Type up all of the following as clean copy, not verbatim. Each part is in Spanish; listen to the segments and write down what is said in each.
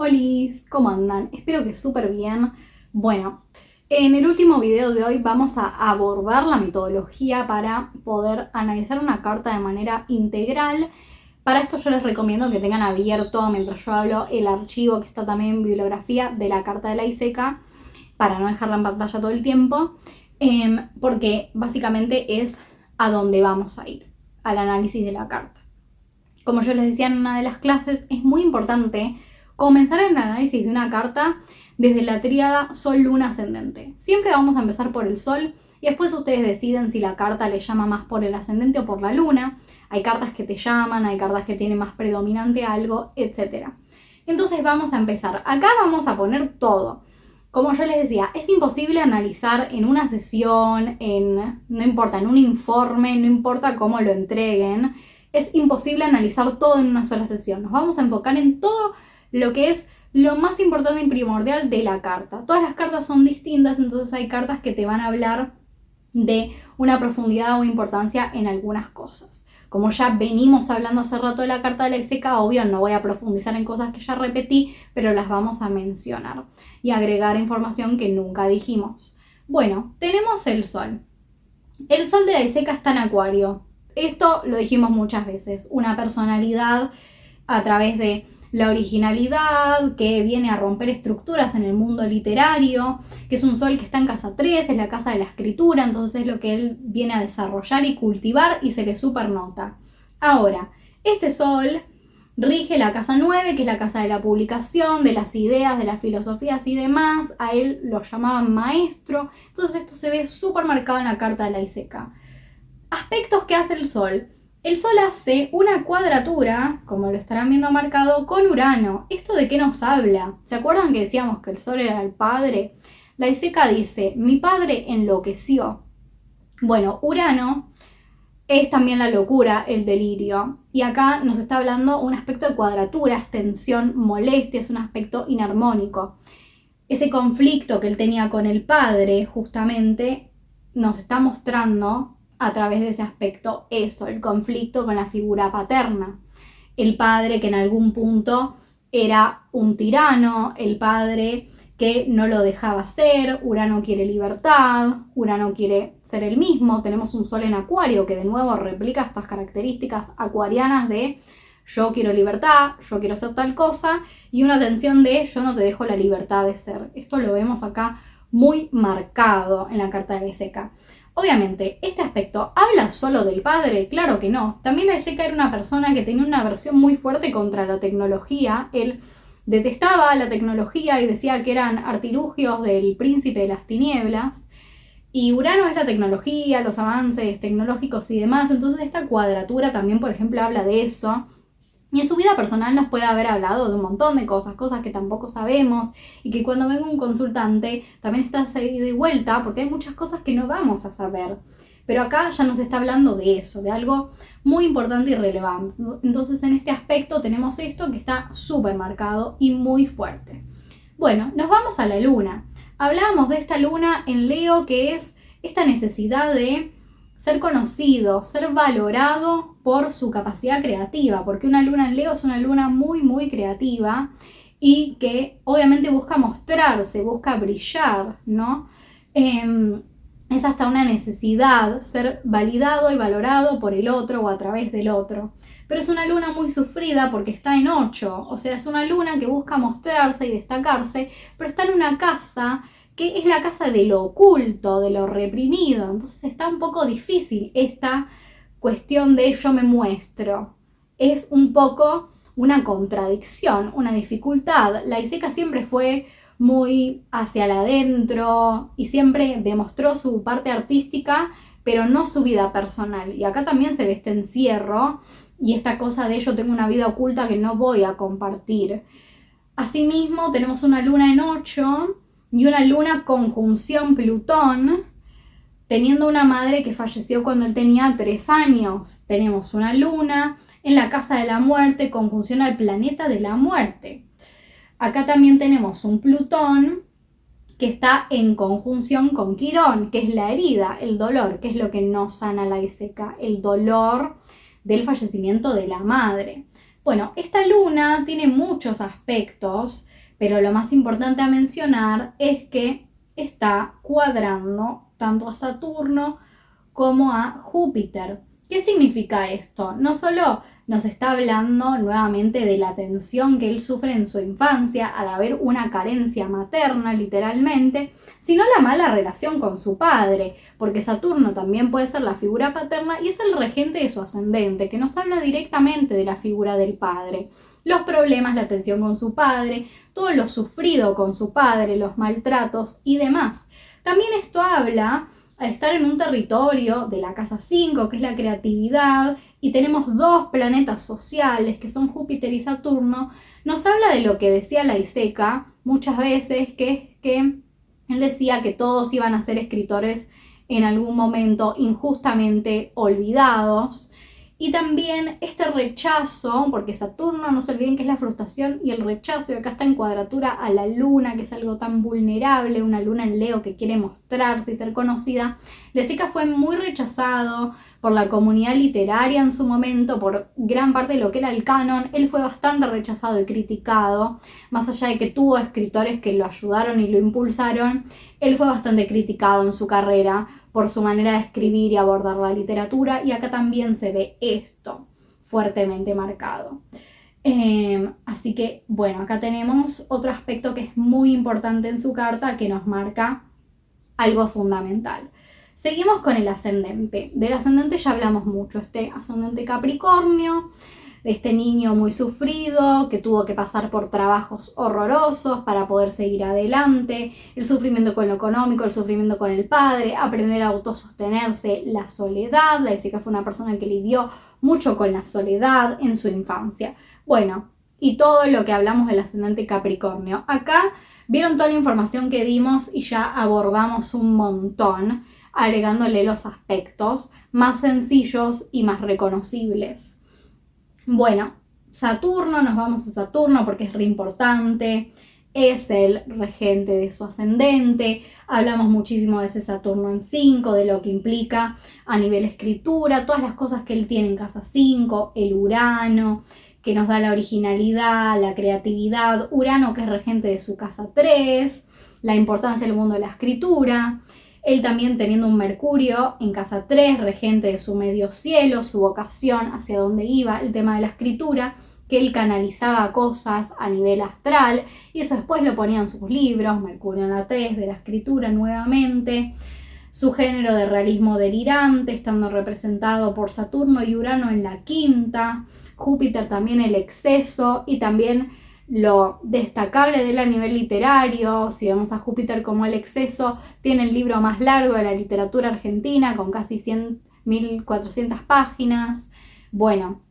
Olis, ¿cómo andan? Espero que súper bien. Bueno, en el último video de hoy vamos a abordar la metodología para poder analizar una carta de manera integral. Para esto yo les recomiendo que tengan abierto, mientras yo hablo, el archivo que está también en bibliografía de la carta de la ISECA, para no dejarla en pantalla todo el tiempo, porque básicamente es a donde vamos a ir, al análisis de la carta. Como yo les decía en una de las clases, es muy importante comenzar el análisis de una carta desde la tríada Sol-Luna ascendente. Siempre vamos a empezar por el Sol y después ustedes deciden si la carta les llama más por el ascendente o por la Luna. Hay cartas que te llaman, hay cartas que tienen más predominante algo, etc. Entonces vamos a empezar. Acá vamos a poner todo. Como yo les decía, es imposible analizar en una sesión, no importa, en un informe, no importa cómo lo entreguen. Es imposible analizar todo en una sola sesión. Nos vamos a enfocar en todo lo que es lo más importante y primordial de la carta. Todas las cartas son distintas, entonces hay cartas que te van a hablar de una profundidad o importancia en algunas cosas. Como ya venimos hablando hace rato de la carta de la ISECA, obvio no voy a profundizar en cosas que ya repetí, pero las vamos a mencionar y agregar información que nunca dijimos. Bueno, tenemos el Sol. El Sol de la ISECA está en Acuario. Esto lo dijimos muchas veces, una personalidad a través de la originalidad, que viene a romper estructuras en el mundo literario, que es un Sol que está en casa 3, es la casa de la escritura, entonces es lo que él viene a desarrollar y cultivar y se le supernota. Ahora, este Sol rige la casa 9, que es la casa de la publicación, de las ideas, de las filosofías y demás. A él lo llamaban maestro, entonces esto se ve súper marcado en la carta de la ISECA. Aspectos que hace el Sol. El Sol hace una cuadratura, como lo estarán viendo marcado, con Urano. ¿Esto de qué nos habla? ¿Se acuerdan que decíamos que el Sol era el padre? La ISECA dice, mi padre enloqueció. Bueno, Urano es también la locura, el delirio. Y acá nos está hablando un aspecto de cuadraturas, tensión, molestia, es un aspecto inarmónico. Ese conflicto que él tenía con el padre, justamente, nos está mostrando a través de ese aspecto eso, el conflicto con la figura paterna. El padre que en algún punto era un tirano, el padre que no lo dejaba ser. Urano quiere libertad, Urano quiere ser el mismo. Tenemos un Sol en Acuario que de nuevo replica estas características acuarianas de yo quiero libertad, yo quiero ser tal cosa, y una tensión de yo no te dejo la libertad de ser. Esto lo vemos acá muy marcado en la carta de la ISECA. Obviamente, ¿este aspecto habla solo del padre? Claro que no. También la ISECA era una persona que tenía una aversión muy fuerte contra la tecnología. Él detestaba la tecnología y decía que eran artilugios del príncipe de las tinieblas. Y Urano es la tecnología, los avances tecnológicos y demás. Entonces esta cuadratura también, por ejemplo, habla de eso. Y en su vida personal nos puede haber hablado de un montón de cosas, cosas que tampoco sabemos, y que cuando venga un consultante también está ahí de vuelta, porque hay muchas cosas que no vamos a saber. Pero acá ya nos está hablando de eso, de algo muy importante y relevante. Entonces en este aspecto tenemos esto que está súper marcado y muy fuerte. Bueno, nos vamos a la luna. Hablábamos de esta luna en Leo, que es esta necesidad de ser conocido, ser valorado por su capacidad creativa, porque una luna en Leo es una luna muy, muy creativa y que obviamente busca mostrarse, busca brillar, ¿no? Es hasta una necesidad ser validado y valorado por el otro o a través del otro. Pero es una luna muy sufrida porque está en 8, o sea, es una luna que busca mostrarse y destacarse, pero está en una casa que es la casa de lo oculto, de lo reprimido. Entonces está un poco difícil esta cuestión de yo me muestro. Es un poco una contradicción, una dificultad. La ISECA siempre fue muy hacia el adentro y siempre demostró su parte artística, pero no su vida personal. Y acá también se ve este encierro y esta cosa de yo tengo una vida oculta que no voy a compartir. Asimismo, tenemos una luna en 8 y una luna conjunción Plutón, teniendo una madre que falleció cuando él tenía 3 años. Tenemos una luna en la casa de la muerte, conjunción al planeta de la muerte. Acá también tenemos un Plutón que está en conjunción con Quirón, que es la herida, el dolor, que es lo que no sana la ISECA, el dolor del fallecimiento de la madre. Bueno, esta luna tiene muchos aspectos, pero lo más importante a mencionar es que está cuadrando tanto a Saturno como a Júpiter. ¿Qué significa esto? No solo nos está hablando nuevamente de la tensión que él sufre en su infancia al haber una carencia materna, literalmente, sino la mala relación con su padre, porque Saturno también puede ser la figura paterna y es el regente de su ascendente, que nos habla directamente de la figura del padre. Los problemas, la tensión con su padre, todo lo sufrido con su padre, los maltratos y demás. También esto habla, al estar en un territorio de la casa 5, que es la creatividad, y tenemos dos planetas sociales, que son Júpiter y Saturno, nos habla de lo que decía Laiseca muchas veces, que es que él decía que todos iban a ser escritores en algún momento injustamente olvidados. Y también este rechazo, porque Saturno, no se olviden que es la frustración y el rechazo, y acá está en cuadratura a la luna, que es algo tan vulnerable, una luna en Leo que quiere mostrarse y ser conocida. Laiseca fue muy rechazado por la comunidad literaria en su momento, por gran parte de lo que era el canon. Él fue bastante rechazado y criticado, más allá de que tuvo escritores que lo ayudaron y lo impulsaron. Él fue bastante criticado en su carrera por su manera de escribir y abordar la literatura, y acá también se ve esto fuertemente marcado. Así que, bueno, acá tenemos otro aspecto que es muy importante en su carta, que nos marca algo fundamental. Seguimos con el ascendente. Del ascendente ya hablamos mucho, este ascendente Capricornio, de este niño muy sufrido que tuvo que pasar por trabajos horrorosos para poder seguir adelante, el sufrimiento con lo económico, el sufrimiento con el padre, aprender a autosostenerse, la soledad. Laiseca fue una persona que lidió mucho con la soledad en su infancia. Bueno, y todo lo que hablamos del ascendente Capricornio. Acá vieron toda la información que dimos y ya abordamos un montón, agregándole los aspectos más sencillos y más reconocibles. Bueno, Saturno, nos vamos a Saturno porque es re importante, es el regente de su ascendente. Hablamos muchísimo de ese Saturno en 5, de lo que implica a nivel escritura, todas las cosas que él tiene en casa 5, el Urano, que nos da la originalidad, la creatividad, Urano, que es regente de su casa 3, la importancia del mundo de la escritura. Él también teniendo un Mercurio en casa 3, regente de su medio cielo, su vocación, hacia dónde iba, el tema de la escritura, que él canalizaba cosas a nivel astral, y eso después lo ponía en sus libros, Mercurio en la 3, de la escritura nuevamente. Su género de realismo delirante, estando representado por Saturno y Urano en la quinta. Júpiter también el exceso, y también lo destacable de él a nivel literario. Si vemos a Júpiter como el exceso, tiene el libro más largo de la literatura argentina, con casi 1.400 páginas. Bueno,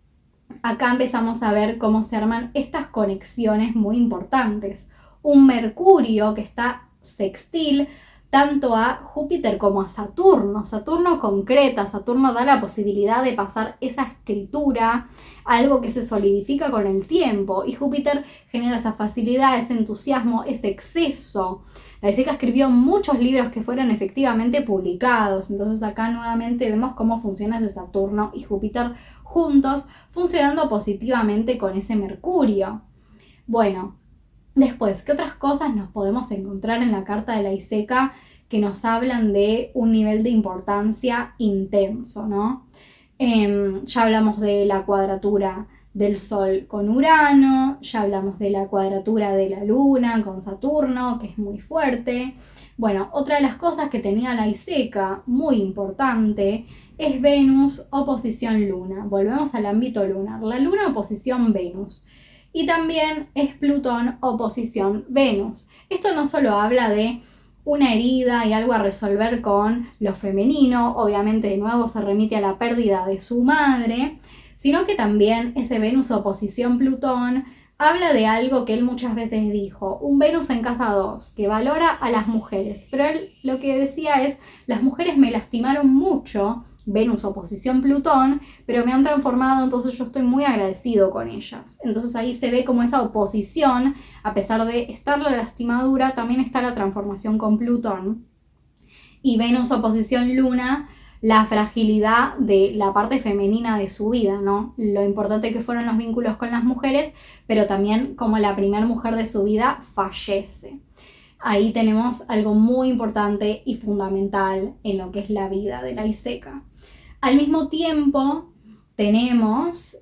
acá empezamos a ver cómo se arman estas conexiones muy importantes. Un Mercurio que está sextil tanto a Júpiter como a Saturno. Saturno concreta, Saturno da la posibilidad de pasar esa escritura, algo que se solidifica con el tiempo, y Júpiter genera esa facilidad, ese entusiasmo, ese exceso. Laiseca escribió muchos libros que fueron efectivamente publicados, entonces acá nuevamente vemos cómo funciona ese Saturno y Júpiter juntos, funcionando positivamente con ese Mercurio. Bueno, después, ¿qué otras cosas nos podemos encontrar en la carta de Laiseca que nos hablan de un nivel de importancia intenso, ¿no? Ya hablamos de la cuadratura del Sol con Urano, ya hablamos de la cuadratura de la Luna con Saturno, que es muy fuerte. Bueno, otra de las cosas que tenía Laiseca, muy importante, es Venus oposición Luna. Volvemos al ámbito lunar. La Luna oposición Venus. Y también es Plutón oposición Venus. Esto no solo habla de una herida y algo a resolver con lo femenino, obviamente de nuevo se remite a la pérdida de su madre, sino que también ese Venus oposición Plutón habla de algo que él muchas veces dijo, un Venus en casa 2, que valora a las mujeres, pero él lo que decía es, las mujeres me lastimaron mucho, Venus oposición Plutón, pero me han transformado, entonces yo estoy muy agradecido con ellas. Entonces ahí se ve como esa oposición, a pesar de estar la lastimadura, también está la transformación con Plutón. Y Venus oposición Luna la fragilidad de la parte femenina de su vida, ¿no? Lo importante que fueron los vínculos con las mujeres, pero también como la primera mujer de su vida fallece. Ahí tenemos algo muy importante y fundamental en lo que es la vida de la Iseca. Al mismo tiempo, tenemos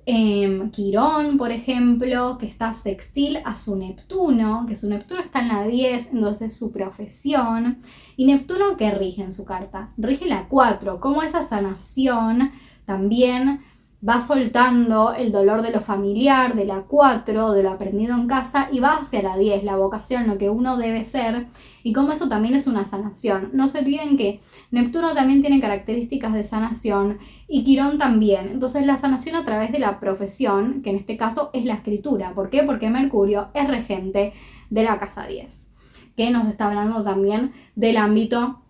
Quirón, por ejemplo, que está sextil a su Neptuno, que su Neptuno está en la 10, entonces su profesión. Y Neptuno, ¿qué rige en su carta? Rige la 4, como esa sanación también va soltando el dolor de lo familiar, de la 4, de lo aprendido en casa, y va hacia la 10, la vocación, lo que uno debe ser, y como eso también es una sanación. No se olviden que Neptuno también tiene características de sanación y Quirón también. Entonces la sanación a través de la profesión, que en este caso es la escritura. ¿Por qué? Porque Mercurio es regente de la casa 10, que nos está hablando también del ámbito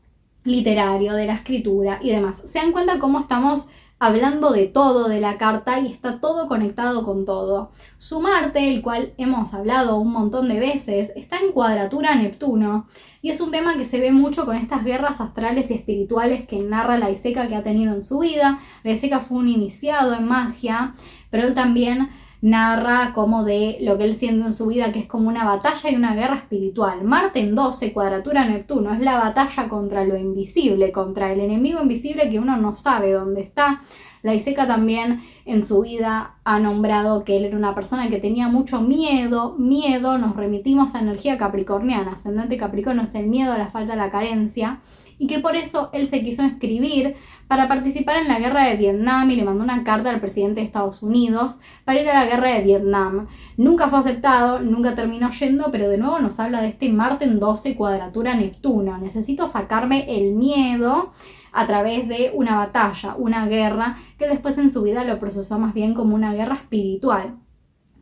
literario, de la escritura y demás. Se dan cuenta cómo estamos hablando de todo de la carta y está todo conectado con todo. Su Marte, el cual hemos hablado un montón de veces, está en cuadratura a Neptuno y es un tema que se ve mucho con estas guerras astrales y espirituales que narra la Iseca que ha tenido en su vida. La Iseca fue un iniciado en magia, pero él también narra como de lo que él siente en su vida, que es como una batalla y una guerra espiritual. Marte en 12, cuadratura Neptuno, es la batalla contra lo invisible, contra el enemigo invisible que uno no sabe dónde está. La Iseca también en su vida ha nombrado que él era una persona que tenía mucho miedo. Miedo, nos remitimos a energía capricorniana. Ascendente Capricornio es el miedo, la falta, la carencia. Y que por eso él se quiso inscribir para participar en la guerra de Vietnam y le mandó una carta al presidente de Estados Unidos para ir a la guerra de Vietnam. Nunca fue aceptado, nunca terminó yendo, pero de nuevo nos habla de este Marte en 12, cuadratura Neptuno. Necesito sacarme el miedo a través de una batalla, una guerra, que después en su vida lo procesó más bien como una guerra espiritual.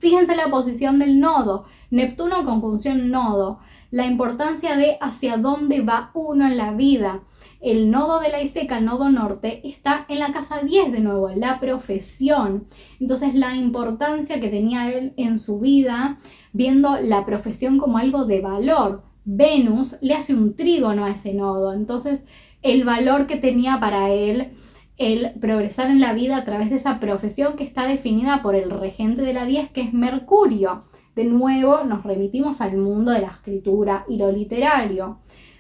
Fíjense la posición del nodo, Neptuno conjunción nodo, la importancia de hacia dónde va uno en la vida. El nodo de la Iseca, el nodo norte, está en la casa 10 de nuevo, en la profesión. Entonces la importancia que tenía él en su vida, viendo la profesión como algo de valor. Venus le hace un trígono a ese nodo, entonces el valor que tenía para él el progresar en la vida a través de esa profesión que está definida por el regente de la 10, que es Mercurio. De nuevo nos remitimos al mundo de la escritura y lo literario.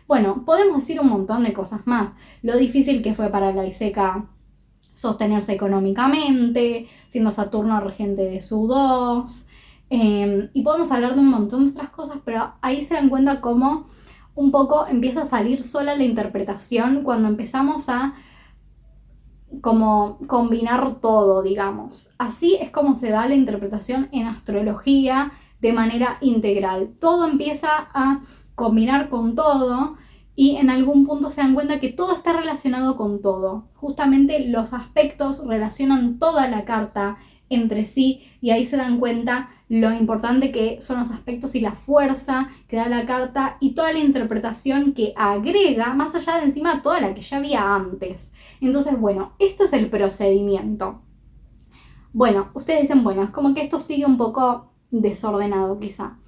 Bueno, podemos decir un montón de cosas más. Lo difícil que fue para la Iseca sostenerse económicamente, siendo Saturno regente de su 2. Y podemos hablar de un montón de otras cosas, pero ahí se dan cuenta cómo un poco empieza a salir sola la interpretación cuando empezamos a como combinar todo, digamos. Así es como se da la interpretación en astrología de manera integral. Todo empieza a combinar con todo y en algún punto se dan cuenta que todo está relacionado con todo. Justamente los aspectos relacionan toda la carta entre sí y ahí se dan cuenta lo importante que son los aspectos y la fuerza que da la carta y toda la interpretación que agrega más allá de encima toda la que ya había antes. Entonces, bueno, esto es el procedimiento. Bueno, ustedes dicen, bueno, es como que esto sigue un poco desordenado quizá.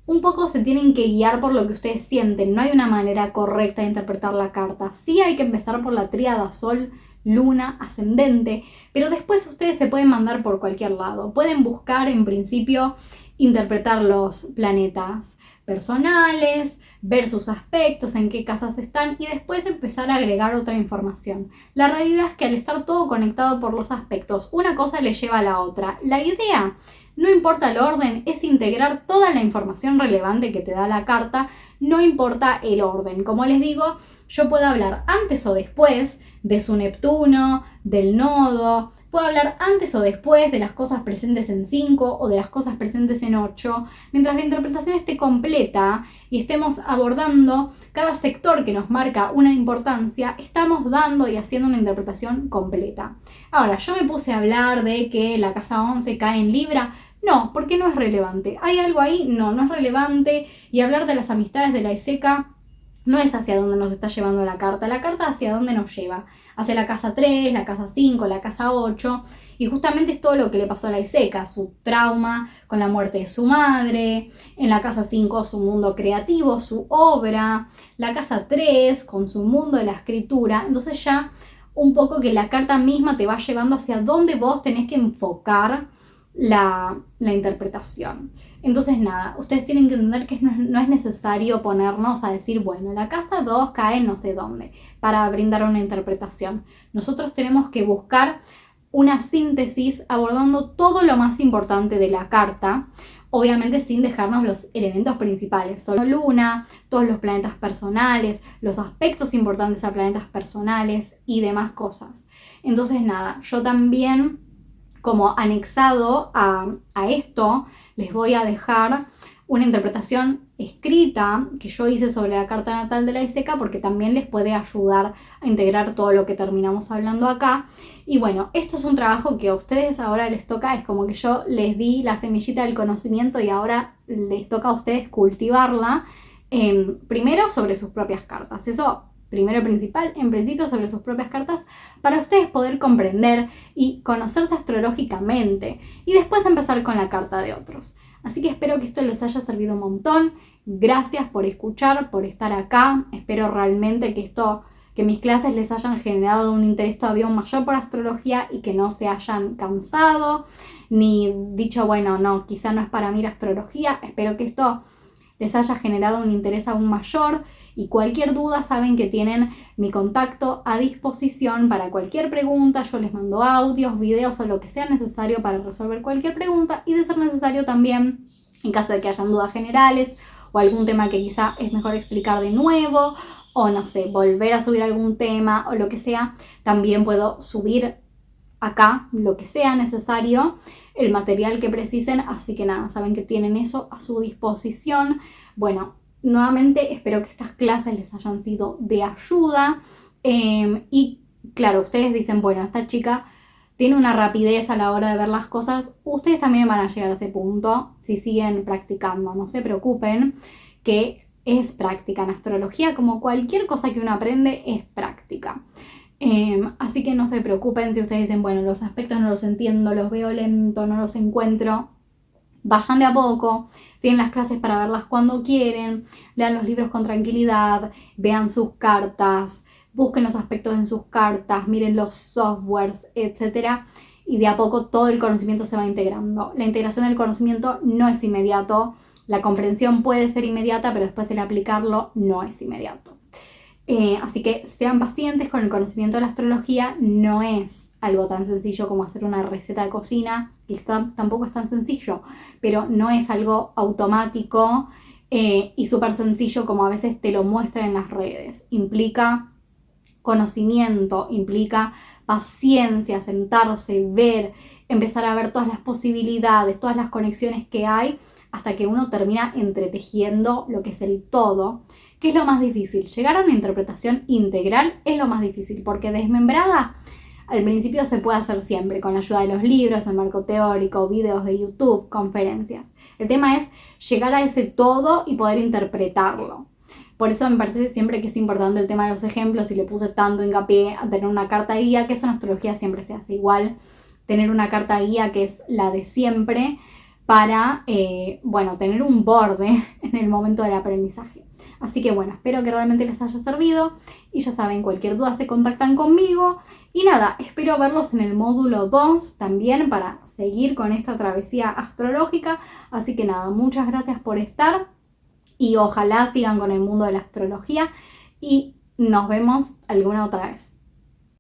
Un poco se tienen que guiar por lo que ustedes sienten, no hay una manera correcta de interpretar la carta. Sí hay que empezar por la tríada Sol, Luna, Ascendente, pero después ustedes se pueden mandar por cualquier lado. Pueden buscar en principio interpretar los planetas personales, ver sus aspectos, en qué casas están y después empezar a agregar otra información. La realidad es que al estar todo conectado por los aspectos, una cosa le lleva a la otra. La idea, no importa el orden, es integrar toda la información relevante que te da la carta, no importa el orden. Como les digo, yo puedo hablar antes o después de su Neptuno, del nodo, puedo hablar antes o después de las cosas presentes en 5 o de las cosas presentes en 8, mientras la interpretación esté completa y estemos abordando cada sector que nos marca una importancia, estamos dando y haciendo una interpretación completa. Ahora, yo me puse a hablar de que la casa 11 cae en Libra. No, porque no es relevante. ¿Hay algo ahí? No, no es relevante. Y hablar de las amistades de la Iseca no es hacia dónde nos está llevando la carta hacia dónde nos lleva, hacia la casa 3, la casa 5, la casa 8, y justamente es todo lo que le pasó a la Iseca, su trauma con la muerte de su madre, en la casa 5 su mundo creativo, su obra, la casa 3 con su mundo de la escritura. Entonces ya un poco que la carta misma te va llevando hacia dónde vos tenés que enfocar la interpretación. Entonces nada, ustedes tienen que entender que no es necesario ponernos a decir, bueno, la casa 2 cae en no sé dónde para brindar una interpretación. Nosotros tenemos que buscar una síntesis abordando todo lo más importante de la carta, obviamente sin dejarnos los elementos principales, solo luna, todos los planetas personales, los aspectos importantes a planetas personales y demás cosas. Entonces nada, yo también como anexado a esto les voy a dejar una interpretación escrita que yo hice sobre la carta natal de la ISECA porque también les puede ayudar a integrar todo lo que terminamos hablando acá. Y bueno, esto es un trabajo que a ustedes ahora les toca, es como que yo les di la semillita del conocimiento y ahora les toca a ustedes cultivarla, primero sobre sus propias cartas. Eso primero principal, en principio sobre sus propias cartas, para ustedes poder comprender y conocerse astrológicamente y después empezar con la carta de otros. Así que espero que esto les haya servido un montón. Gracias por escuchar, por estar acá. Espero realmente que mis clases les hayan generado un interés todavía mayor por astrología y que no se hayan cansado ni dicho, bueno, no, quizá no es para mí la astrología. Espero que esto les haya generado un interés aún mayor y cualquier duda saben que tienen mi contacto a disposición para cualquier pregunta. Yo les mando audios, videos o lo que sea necesario para resolver cualquier pregunta y de ser necesario también, en caso de que hayan dudas generales o algún tema que quizá es mejor explicar de nuevo o no sé, volver a subir algún tema o lo que sea, también puedo subir acá lo que sea necesario, el material que precisen, así que nada, saben que tienen eso a su disposición. Bueno, nuevamente espero que estas clases les hayan sido de ayuda y claro, ustedes dicen, bueno, esta chica tiene una rapidez a la hora de ver las cosas, ustedes también van a llegar a ese punto si siguen practicando, no se preocupen que es práctica en astrología, como cualquier cosa que uno aprende es práctica. Así que no se preocupen si ustedes dicen, bueno, los aspectos no los entiendo, los veo lento, no los encuentro. Vayan de a poco, tienen las clases para verlas cuando quieren, lean los libros con tranquilidad, vean sus cartas, busquen los aspectos en sus cartas, miren los softwares, etc. Y de a poco todo el conocimiento se va integrando. La integración del conocimiento no es inmediato, la comprensión puede ser inmediata, pero después el aplicarlo no es inmediato. Así que sean pacientes con el conocimiento de la astrología, no es algo tan sencillo como hacer una receta de cocina, quizá tampoco es tan sencillo, pero no es algo automático y súper sencillo como a veces te lo muestran en las redes. Implica conocimiento, implica paciencia, sentarse, ver, empezar a ver todas las posibilidades, todas las conexiones que hay, hasta que uno termina entretejiendo lo que es el todo. ¿Qué es lo más difícil? Llegar a una interpretación integral es lo más difícil, porque desmembrada al principio se puede hacer siempre, con la ayuda de los libros, el marco teórico, videos de YouTube, conferencias. El tema es llegar a ese todo y poder interpretarlo. Por eso me parece siempre que es importante el tema de los ejemplos y le puse tanto hincapié a tener una carta guía, que eso en astrología siempre se hace igual, tener una carta guía que es la de siempre para, tener un borde en el momento del aprendizaje. Así que bueno, espero que realmente les haya servido y ya saben, cualquier duda se contactan conmigo y nada, espero verlos en el módulo 2 también para seguir con esta travesía astrológica. Así que nada, muchas gracias por estar y ojalá sigan con el mundo de la astrología y nos vemos alguna otra vez.